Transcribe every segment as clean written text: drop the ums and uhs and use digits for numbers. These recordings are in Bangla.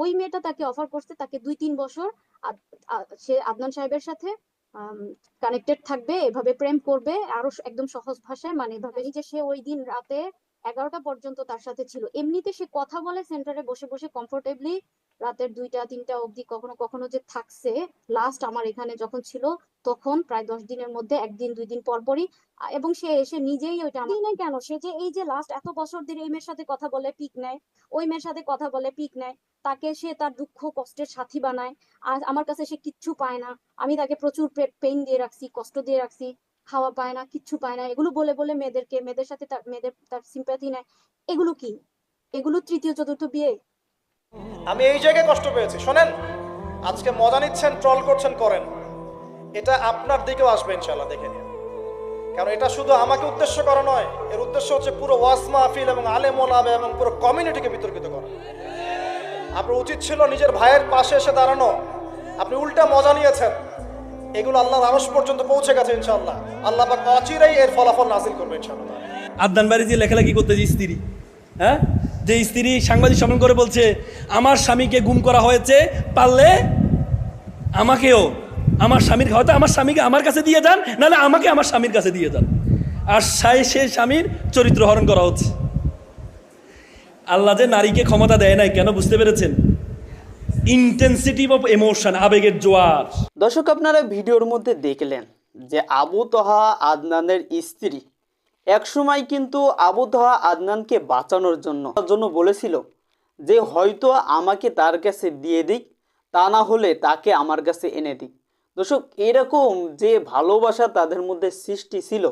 ওই মেয়েটা তাকে অফার করছে তাকে 2-3 বছর সে আদনান সাহেবের সাথে কানেক্টেড থাকবে, এভাবে প্রেম করবে, আরো একদম সহজ ভাষায় মানে এভাবে যে সে ওই দিন রাতে 11টা পর্যন্ত তার সাথে ছিল। এমনিতে সে কথা বলে সেন্টারে বসে বসে কমফোর্টেবলি, রাতের 2টা 3টা অবধি কখনো কখনো যে থাকছে। লাস্ট আমার এখানে যখন ছিল তখন প্রায় 10 দিনের মধ্যে 1 দিন 2 দিন পর পরই এবং সে এসে নিজেই ওইটা আমার নাই কেন, সে যে এই যে লাস্ট এত বছর ধরে এই মেয়ের সাথে কথা বলে পিক নেয়, ওই মেয়ের সাথে কথা বলে পিক নেয়, তাকে সে তার দুঃখ কষ্টের সাথী বানায়। আর আমার কাছে সে কিচ্ছু পায় না, আমি তাকে প্রচুর পেইন দিয়ে রাখছি, কষ্ট দিয়ে রাখছি, খাওয়া পায় না, কিচ্ছু পায় না, এগুলো বলে বলে মেয়েদের সাথে মেয়েদের তার সিম্প্যাথি নেয়। এগুলো কি? এগুলো তৃতীয় চতুর্থ বিয়ে? আমি এই জায়গায় কষ্ট পেয়েছি। শোনেন, আজকে মজা নিচ্ছেন, ট্রল করছেন, করেন, এটা আপনার দিকেও আসবে ইনশাল্লাহ, দেখে নিন। কারণ এটা শুধু আমাকে উদ্দেশ্য করা নয়, এর উদ্দেশ্য হচ্ছে পুরো ওয়াজ মাহফিল এবং আলেম ওলামা এবং পুরো কমিউনিটিকে বিতর্কিত করা। আপনার উচিত ছিল নিজের ভাইয়ের পাশে এসে দাঁড়ানো, আপনি উল্টা মজা নিয়েছেন। এগুলো আল্লাহর আরশ পর্যন্ত পৌঁছে গেছে ইনশাআল্লাহ। আল্লাহ পাক অচিরেই এর ফলাফল নাযিল করবে ইনশাআল্লাহ। আদনান বাড়ি যে লেখালেখি করতে যে স্ত্রী, হ্যাঁ, যে স্ত্রী সাংবাদিক সম্মেলন করে বলছে আমার স্বামীকে গুম করা হয়েছে, পারলে আমাকেও আমার স্বামীর, হয়তো আমার স্বামীকে আমার কাছে দিয়ে যান, নাহলে আমাকে আমার স্বামীর কাছে দিয়ে যান। আর সে স্বামীর চরিত্র হরণ করা হচ্ছে। আল্লাহ যে নারীকে ক্ষমতা দেয় নাই কেন বুঝতে পেরেছেন? ইন্টেন্সিটি অফ ইমোশন, আবেগের জোয়ার। দর্শক, আপনারা ভিডিওর মধ্যে দেখলেন যে আবু তহা আদনানের স্ত্রী একসময় কিন্তু আবু তহা আদনানকে বাঁচানোর জন্য বলেছিল যে হয়তো আমাকে তার কাছে দিয়ে দিক, তা না হলে তাকে আমার কাছে এনে দিক। দর্শক, এরকম যে ভালোবাসা তাদের মধ্যে সৃষ্টি ছিল,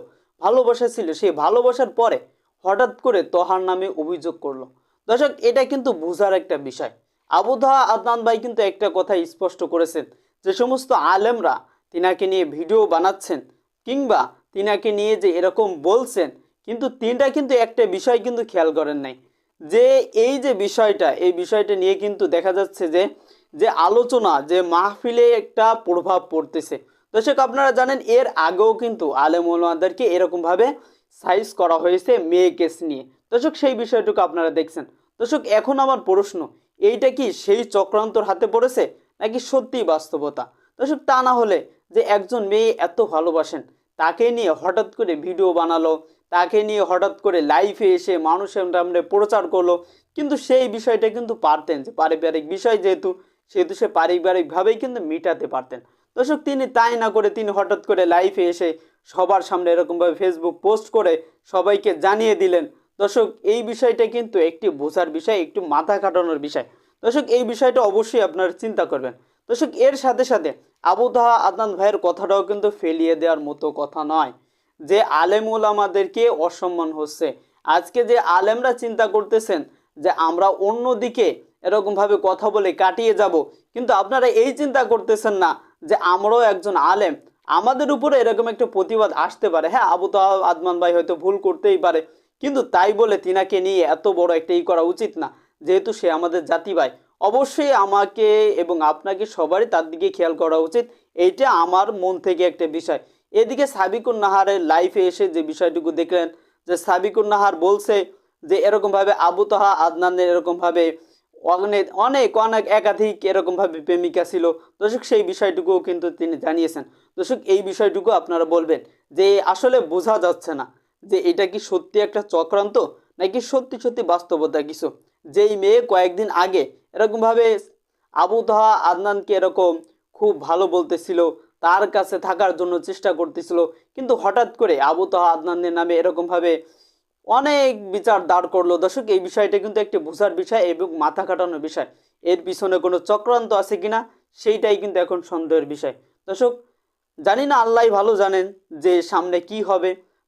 ভালোবাসা ছিল, সেই ভালোবাসার পরে হঠাৎ করে তহার নামে অভিযোগ করলো। দর্শক, এটা কিন্তু বোঝার একটা বিষয়। আবু তহা আদনান ভাই কিন্তু একটা কথা স্পষ্ট করেছেন, যে সমস্ত আলেমরা তিনাকে নিয়ে ভিডিও বানাচ্ছেন কিংবা তিনাকে নিয়ে যে এরকম বলছেন, কিন্তু তিনটা কিন্তু একটা বিষয় কিন্তু খেয়াল করেন নাই, যে এই যে বিষয়টা, এই বিষয়টা নিয়ে কিন্তু দেখা যাচ্ছে যে যে আলোচনা, যে মাহফিলে একটা প্রভাব পড়তেছে। দর্শক, আপনারা জানেন এর আগেও কিন্তু আলেম ওলামাদেরকে এরকমভাবে সাইজ করা হয়েছে মেয়ে কেস নিয়ে। দর্শক, সেই বিষয়টুকু আপনারা দেখছেন। দর্শক, এখন আমার প্রশ্ন, এইটা কি সেই চক্রান্তর হাতে পড়েছে নাকি সত্যিই বাস্তবতা? দর্শক, তা না হলে যে একজন মেয়ে এত ভালোবাসেন, তাকে নিয়ে হঠাৎ করে ভিডিও বানালো, তাকে নিয়ে হঠাৎ করে লাইভে এসে মানুষের সামনে প্রচার করলো, কিন্তু সেই বিষয়টা কিন্তু পারতেন, যে পারিবারিক বিষয় যেহেতু, সেহেতু সে পারিবারিকভাবেই কিন্তু মিটাতে পারতেন। দর্শক, তিনি তাই না করে তিনি হঠাৎ করে লাইভে এসে সবার সামনে এরকমভাবে ফেসবুক পোস্ট করে সবাইকে জানিয়ে দিলেন। দর্শক, এই বিষয়টা কিন্তু একটি বোঝার বিষয়, একটু মাথা কাটানোর বিষয়। দর্শক, এই বিষয়টা অবশ্যই আপনারা চিন্তা করবেন। দর্শক, এর সাথে সাথে আবু তহা আদনান ভাইয়ের কথাটাও কিন্তু ফেলিয়ে দেওয়ার মতো কথা নয়, যে আলেম ওলামাদেরকে অসম্মান হচ্ছে। আজকে যে আলেমরা চিন্তা করতেছেন যে আমরা অন্যদিকে এরকমভাবে কথা বলে কাটিয়ে যাব, কিন্তু আপনারা এই চিন্তা করতেছেন না যে আমরাও একজন আলেম, আমাদের উপরে এরকম একটা প্রতিবাদ আসতে পারে। হ্যাঁ, আবু তহা আদনান ভাই হয়তো ভুল করতেই পারে, কিন্তু তাই বলে তিনাকে নিয়ে এত বড় একটা করা উচিত না। যেহেতু সে আমাদের জাতি ভাই, অবশ্যই আমাকে এবং আপনাকে সবারই তার দিকে খেয়াল করা উচিত। এইটা আমার মন থেকে একটা বিষয়। এদিকে সাবিকুন নাহারের লাইফে এসে যে বিষয়টুকু দেখলেন, যে সাবিকুন নাহার বলছে যে এরকমভাবে আবু তহা আদনানের এরকমভাবে অনেক অনেক অনেক একাধিক এরকমভাবে প্রেমিকা ছিল। দর্শক, সেই বিষয়টুকুও কিন্তু তিনি জানিয়েছেন। দর্শক, এই বিষয়টুকু আপনারা বলবেন যে আসলে বোঝা যাচ্ছে না যে এটা কি সত্যি একটা চক্রান্ত নাকি সত্যি সত্যি বাস্তবতা কিছু। যেই মেয়ে কয়েকদিন আগে এরকমভাবে আবু তহা আদনানকে এরকম খুব ভালো বলতেছিল, তার কাছে থাকার জন্য চেষ্টা করতেছিল, কিন্তু হঠাৎ করে আবু তহা আদনানের নামে এরকমভাবে অনেক বিচার দাঁড় করলো। দর্শক, এই বিষয়টা কিন্তু একটি বোঝার বিষয় এবং মাথা কাটানোর বিষয়। এর পিছনে কোনো চক্রান্ত আছে কিনা সেইটাই কিন্তু এখন সন্দেহের বিষয়। দর্শক, জানি না, আল্লাহ ভালো জানেন যে সামনে কি হবে।